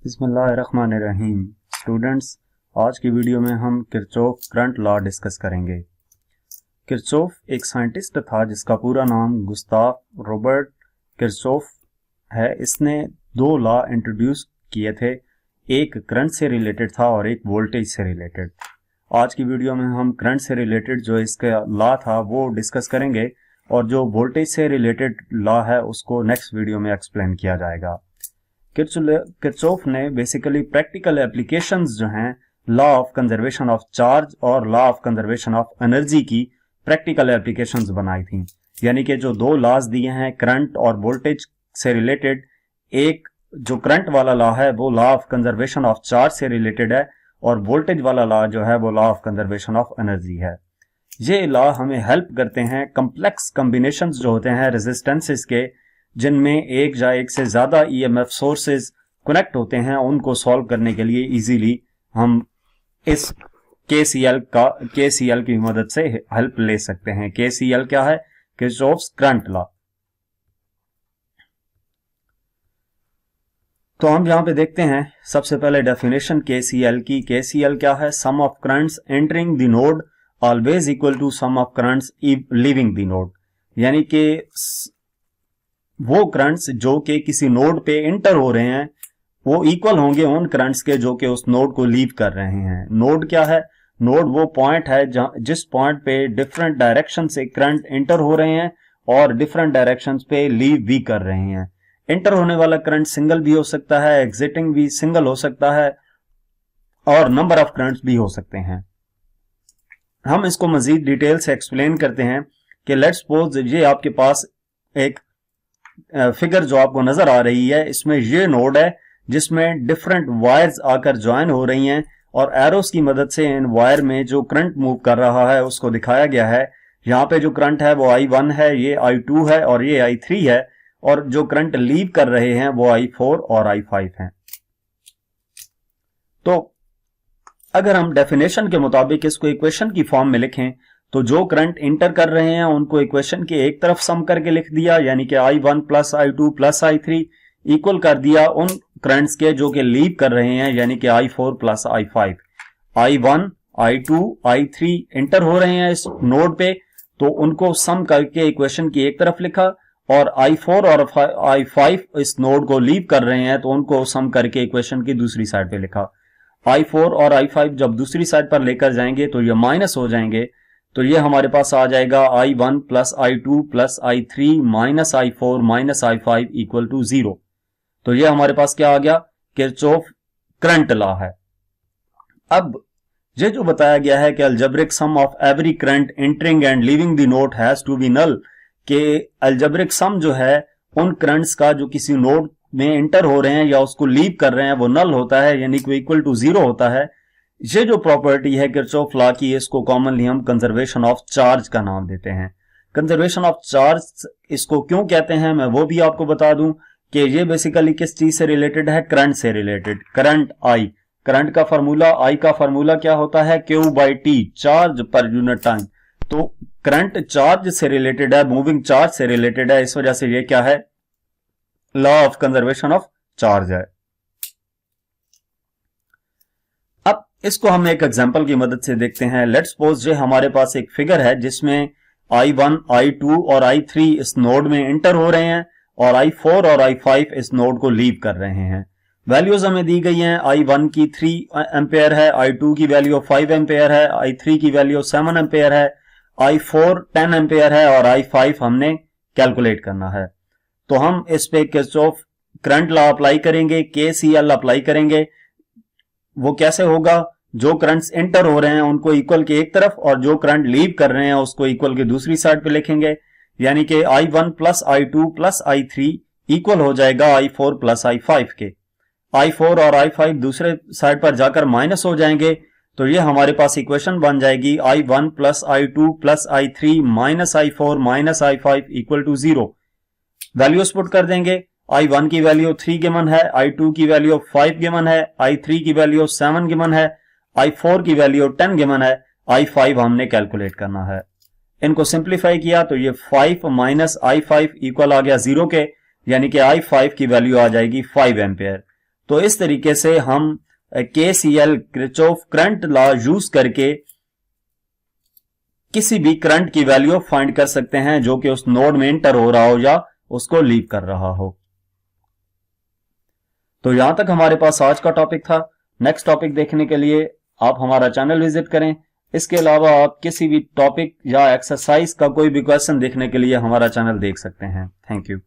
बिस्मिल्लाहिर्रहमानिर्रहीम। स्टूडेंट्स, आज की वीडियो में हम किरचॉफ करंट लॉ डिस्कस करेंगे। किरचॉफ एक साइंटिस्ट था जिसका पूरा नाम गुस्ताव रॉबर्ट किरचॉफ है। इसने दो लॉ इंट्रोड्यूस किए थे, एक करंट से रिलेटेड था और एक वोल्टेज से रिलेटेड। आज की वीडियो में हम करंट से रिलेटेड जो इसका लॉ था वो डिस्कस करेंगे और जो वोल्टेज से रिलेटेड लॉ है उसको नेक्स्ट वीडियो में एक्सप्लेन किया जाएगा। किरचॉफ ने बेसिकली प्रैक्टिकल एप्लीकेशंस जो हैं law of conservation of charge और law of conservation of energy की प्रैक्टिकल एप्लीकेशंस बनाई थी। यानी कि जो दो लॉज दिए हैं करंट और वोल्टेज से रिलेटेड, एक जो करंट वाला लॉ है वो law of conservation of charge से रिलेटेड है और वोल्टेज वाला लॉ जो है वो law of conservation of energy है। ये लॉ हमें हेल्प करते हैं कम्प्लेक्स कॉम्बिनेशंस जो होते हैं रेजिस्टेंसेस के, जिनमें एक या एक से ज्यादा ईएमएफ सोर्सेज कनेक्ट होते हैं, उनको सॉल्व करने के लिए इजीली हम इस केसीएल की मदद से हेल्प ले सकते हैं। केसीएल क्या है? Kirchhoff's current law. तो हम यहां पे देखते हैं सबसे पहले डेफिनेशन केसीएल की। केसीएल क्या है? Sum of currents entering the node always equal to sum of currents leaving the node. यानी कि वो करंट्स जो कि किसी नोड पे इंटर हो रहे हैं वो इक्वल होंगे उन करंट्स के जो कि उस नोड को लीव कर रहे हैं। नोड क्या है? नोड वो पॉइंट है जिस पॉइंट पे डिफरेंट डायरेक्शन से करंट इंटर हो रहे हैं और डिफरेंट डायरेक्शंस पे लीव भी कर रहे हैं। इंटर होने वाला करंट सिंगल भी हो सकता है, एग्जिटिंग भी सिंगल हो सकता है और नंबर ऑफ करंट्स भी हो सकते हैं। हम इसको मजीद डिटेल से एक्सप्लेन करते हैं कि लेट्स सपोज ये आपके पास एक फिगर जो आपको नजर आ रही है, इसमें ये नोड है जिसमें डिफरेंट वायर्स आकर ज्वाइन हो रही हैं और एरोस की मदद से इन वायर में जो करंट मूव कर रहा है उसको दिखाया गया है। यहाँ पे जो करंट है वो I1 है, ये I2 है और ये I3 है, और जो करंट लीव कर रहे हैं वो I4 और I5 हैं। तो अगर हम डेफिनेशन के मुताबिक इसको इक्वेशन की फॉर्म में लिखें तो जो करंट इंटर कर रहे हैं उनको इक्वेशन के एक तरफ सम करके लिख दिया, यानी कि I1 plus I2 plus I3 equal कर दिया उन करंट्स के जो कि लीव कर रहे हैं, यानी कि I4 plus I5। I1 I2 I3 inter हो रहे हैं इस नोड पे, तो उनको सम करके इक्वेशन की एक तरफ लिखा, और I4 और I5 इस नोड को लीव कर रहे हैं तो उनको सम करके इक्वेशन की दूसरी साइड पे लिखा। I4 और I5 जब दूसरी साइड पर लेकर जाएंगे तो ये माइनस हो जाएंगे, तो ये हमारे पास आ जाएगा I1 plus I2 plus I3 minus I4 minus I5 equal to 0। तो ये हमारे पास क्या आ गया? किरचॉफ करंट लॉ है। अब ये जो बताया गया है कि algebraic sum of every current entering and leaving the node has to be null, कि अलजेब्रिक सम जो है उन करंट्स का जो किसी नोड में एंटर हो रहे हैं या उसको लीव कर रहे हैं वो नल होता है, यानी कि इक्वल टू 0 होता है। ये जो प्रॉपर्टी है किरचॉफ लॉ की, इसको कॉमनली हम कंजर्वेशन ऑफ चार्ज का नाम देते हैं। कंजर्वेशन ऑफ चार्ज इसको क्यों कहते हैं मैं वो भी आपको बता दूं कि ये बेसिकली किस चीज से रिलेटेड है? करंट से रिलेटेड। करंट I, करंट का फार्मूला, I का फार्मूला क्या होता है? Q/T, charge per unit time. तो करंट चार्ज से रिलेटेड है, मूविंग चार्ज से रिलेटेड है, इस वजह से ये क्या है? Law of conservation of charge है। अब इसको हम एक एग्जांपल की मदद से देखते हैं। लेट्स सपोज ये हमारे पास एक फिगर है जिसमें I1, I2 और I3 इस नोड में इंटर हो रहे हैं और I4 और I5 इस नोड को लीव कर रहे हैं। वैल्यूज हमें दी गई हैं। I1 की 3 एम्पेयर है, I2 की वैल्यू 5 एम्पेयर है, I3 की वैल्यू 7 एम्पेयर है, I4 10 एम्पेयर है और I5 हमने कैलकुलेट करना है। तो हम इस पे किरचॉफ करंट लॉ अप्लाई करेंगे, केसीएल अप्लाई करेंगे। वो कैसे होगा? जो करंट्स इंटर हो रहे हैं उनको इक्वल के एक तरफ और जो करंट लीव कर रहे हैं उसको इक्वल के दूसरी साइड पे लिखेंगे, यानी कि I1 plus I2 plus I3 equal हो जाएगा I4 प्लस I5 के। I4 और I5 दूसरे साइड पर जाकर माइनस हो जाएंगे, तो ये हमारे पास इक्वेशन बन जाएगी I1 plus I2 plus I3 minus I4 minus I5 equal to 0। Values put कर देंगे। I1 की वैल्यू 3 गिवन है, I2 की वैल्यू 5 गिवन है, I3 की वैल्यू 7 गिवन है, I4 की वैल्यू 10 गिवन है, I5 हमने कैलकुलेट करना है। इनको सिंप्लीफाई किया तो ये 5 माइनस I5 इक्वल आ गया 0 के, यानी कि I5 की वैल्यू आ जाएगी 5 एम्पेयर। तो इस तरीके से हम KCL Kirchhoff current law use करके किसी भी करंट की वैल्यू फाइंड कर सकते हैं जो कि उस नोड में एंटर हो रहा हो या उसको लीव कर रहा हो। तो यहां तक हमारे पास आज का टॉपिक था। नेक्स्ट टॉपिक देखने के लिए आप हमारा चैनल विजिट करें। इसके अलावा आप किसी भी टॉपिक या एक्सरसाइज का कोई भी क्वेश्चन देखने के लिए हमारा चैनल देख सकते हैं। Thank you.